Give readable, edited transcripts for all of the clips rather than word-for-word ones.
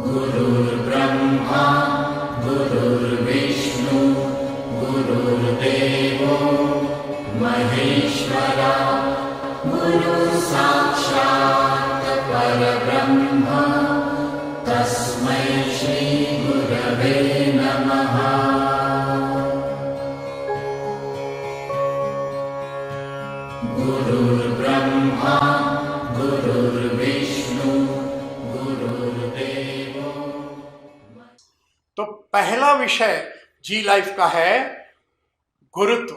गुरुर्ब्रह्मा गुरुर्विष्णु गुरुर्देवो महेश्वरा गुरुः साक्षात् परब्रह्म तस्मै श्री गुरवे नमः। गुरुर्ब्रह्मा गुरुर्विष्णु गुरुर्देवो। तो पहला विषय जी लाइफ का है गुरुत्व,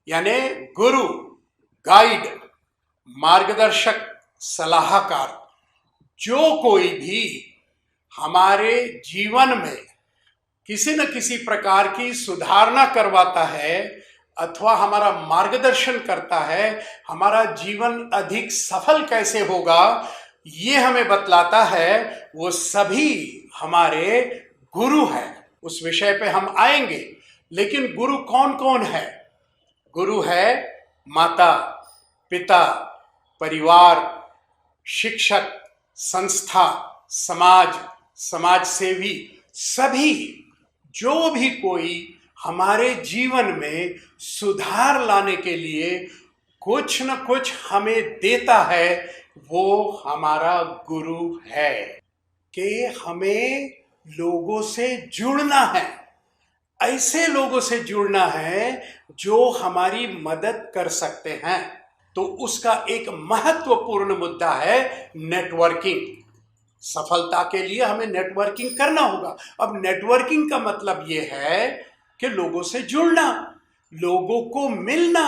यानी गुरु, गाइड, मार्गदर्शक, सलाहकार। जो कोई भी हमारे जीवन में किसी न किसी प्रकार की सुधारना करवाता है अथवा हमारा मार्गदर्शन करता है, हमारा जीवन अधिक सफल कैसे होगा ये हमें बतलाता है, वो सभी हमारे गुरु हैं। उस विषय पे हम आएंगे। लेकिन गुरु कौन कौन है? गुरु है माता, पिता, परिवार, शिक्षक, संस्था, समाज, समाज सेवी, सभी जो भी कोई हमारे जीवन में सुधार लाने के लिए कुछ न कुछ हमें देता है, वो हमारा गुरु है। कि हमें लोगों से जुड़ना है, ऐसे लोगों से जुड़ना है जो हमारी मदद कर सकते हैं। तो उसका एक महत्वपूर्ण मुद्दा है नेटवर्किंग। सफलता के लिए हमें नेटवर्किंग करना होगा। अब नेटवर्किंग का मतलब यह है कि लोगों से जुड़ना, लोगों को मिलना,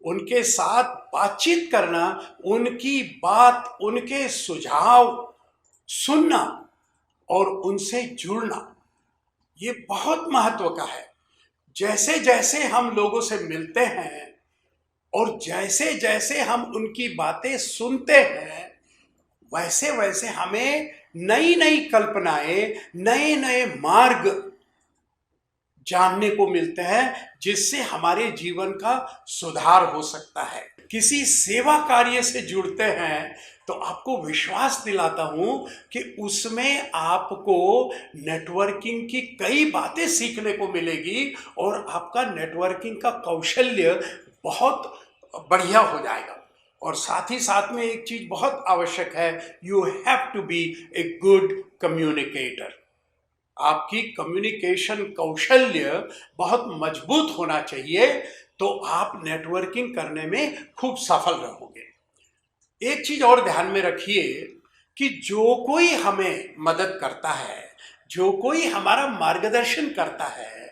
उनके साथ बातचीत करना, उनकी बात, उनके सुझाव सुनना और उनसे जुड़ना, ये बहुत महत्व का है। जैसे जैसे हम लोगों से मिलते हैं और जैसे जैसे हम उनकी बातें सुनते हैं, वैसे वैसे हमें नई नई कल्पनाएं, नए नए मार्ग जानने को मिलते हैं, जिससे हमारे जीवन का सुधार हो सकता है। किसी सेवा कार्य से जुड़ते हैं तो आपको विश्वास दिलाता हूं कि उसमें आपको नेटवर्किंग की कई बातें सीखने को मिलेगी और आपका नेटवर्किंग का कौशल्य बहुत बढ़िया हो जाएगा। और साथ ही साथ में एक चीज बहुत आवश्यक है, you have to be a good communicator. आपकी कम्युनिकेशन कौशल्य बहुत मजबूत होना चाहिए, तो आप नेटवर्किंग करने में खूब सफल रहोगे। एक चीज और ध्यान में रखिए कि जो कोई हमें मदद करता है, जो कोई हमारा मार्गदर्शन करता है,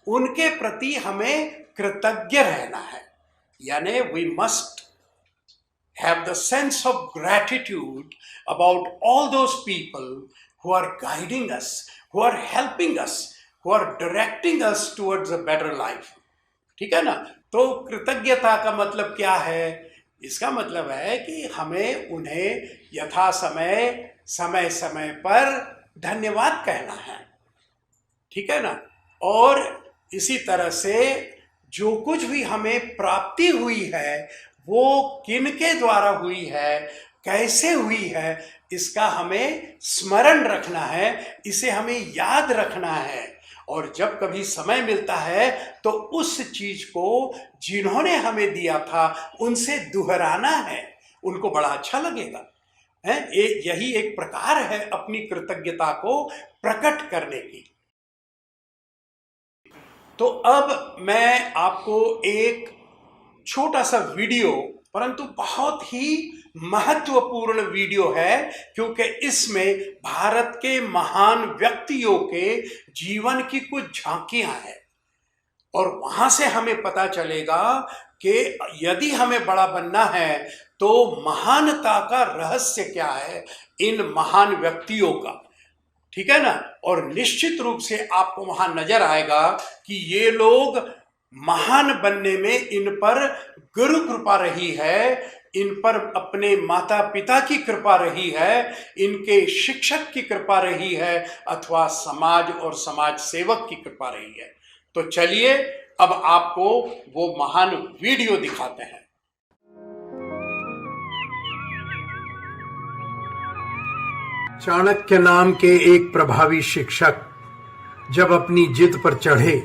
उनके प्रति हमें कृतज्ञ रहना है। यानी we must have the sense of gratitude about all those people who are guiding us, who are helping us, who are directing us towards a better life. ठीक है ना? तो कृतज्ञता का मतलब क्या है? इसका मतलब है कि हमें उन्हें यथा समय, समय समय पर धन्यवाद कहना है। ठीक है ना? और इसी तरह से जो कुछ भी हमें प्राप्ति हुई है, वो किनके द्वारा हुई है, कैसे हुई है, इसका हमें स्मरण रखना है, इसे हमें याद रखना है। और जब कभी समय मिलता है तो उस चीज को जिन्होंने हमें दिया था उनसे दोहराना है, उनको बड़ा अच्छा लगेगा। यही एक प्रकार है अपनी कृतज्ञता को प्रकट करने की। तो अब मैं आपको एक छोटा सा वीडियो, परंतु बहुत ही महत्वपूर्ण वीडियो है, क्योंकि इसमें भारत के महान व्यक्तियों के जीवन की कुछ झांकियां हैं और वहां से हमें पता चलेगा कि यदि हमें बड़ा बनना है तो महानता का रहस्य क्या है इन महान व्यक्तियों का। ठीक है ना? और निश्चित रूप से आपको वहां नजर आएगा कि ये लोग महान बनने में इन पर गुरु कृपा रही है, इन पर अपने माता पिता की कृपा रही है, इनके शिक्षक की कृपा रही है, अथवा समाज और समाज सेवक की कृपा रही है। तो चलिए अब आपको वो महान वीडियो दिखाते हैं। चाणक्य नाम के एक प्रभावी शिक्षक जब अपनी जिद पर चढ़े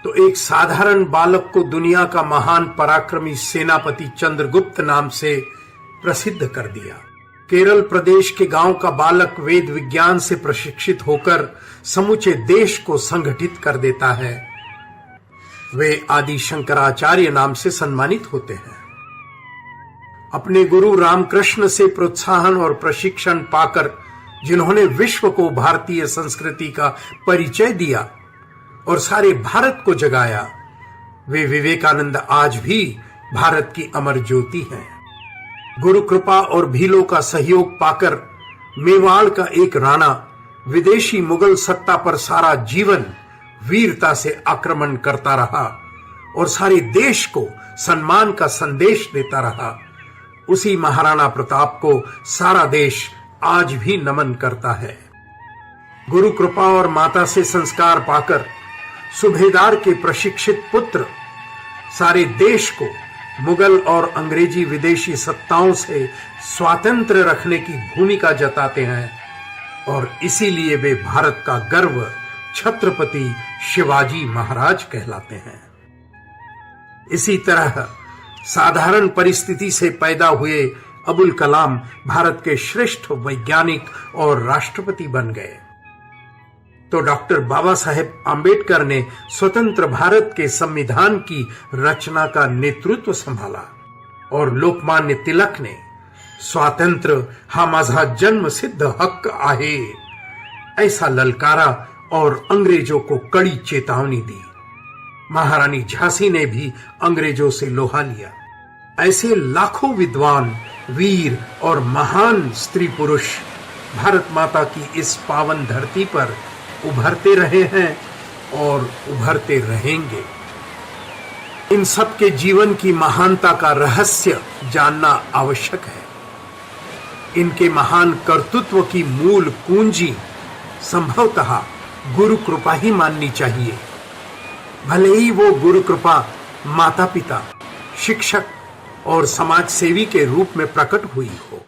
तो एक साधारण बालक को दुनिया का महान पराक्रमी सेनापति चंद्रगुप्त नाम से प्रसिद्ध कर दिया। केरल प्रदेश के गांव का बालक वेद विज्ञान से प्रशिक्षित होकर समूचे देश को संगठित कर देता है। वे आदि शंकराचार्य नाम से सम्मानित होते हैं। अपने गुरु रामकृष्ण से प्रोत्साहन और प्रशिक्षण पाकर जिन्होंने विश्व को भारतीय संस्कृति का परिचय दिया और सारे भारत को जगाया, वे विवेकानंद आज भी भारत की अमर ज्योति हैं। गुरु कृपा और भीलों का सहयोग पाकर मेवाड़ का एक राणा विदेशी मुगल सत्ता पर सारा जीवन वीरता से आक्रमण करता रहा और सारे देश को सम्मान का संदेश देता रहा। उसी महाराणा प्रताप को सारा देश आज भी नमन करता है। गुरु कृपा और माता से संस्कार पाकर सुभेदार के प्रशिक्षित पुत्र सारे देश को मुगल और अंग्रेजी विदेशी सत्ताओं से स्वतंत्र रखने की भूमिका जताते हैं और इसीलिए वे भारत का गर्व छत्रपति शिवाजी महाराज कहलाते हैं। इसी तरह साधारण परिस्थिति से पैदा हुए अबुल कलाम भारत के श्रेष्ठ वैज्ञानिक और राष्ट्रपति बन गए तो डॉक्टर बाबा साहेब आंबेडकर ने स्वतंत्र भारत के संविधान की रचना का नेतृत्व संभाला और लोकमान्य तिलक ने स्वातंत्र्य हा माझा जन्म सिद्ध हक आहे ऐसा ललकारा और अंग्रेजों को कड़ी चेतावनी दी। महारानी झांसी ने भी अंग्रेजों से लोहा लिया। ऐसे लाखों विद्वान, वीर और महान स्त्री पुरुष भारत माता की इस पावन धरती पर उभरते रहे हैं और उभरते रहेंगे। इन सब के जीवन की महानता का रहस्य जानना आवश्यक है। इनके महान कर्तृत्व की मूल पूंजी संभवतः गुरु कृपा ही माननी चाहिए, भले ही वो गुरु कृपा माता पिता, शिक्षक और समाज सेवी के रूप में प्रकट हुई हो।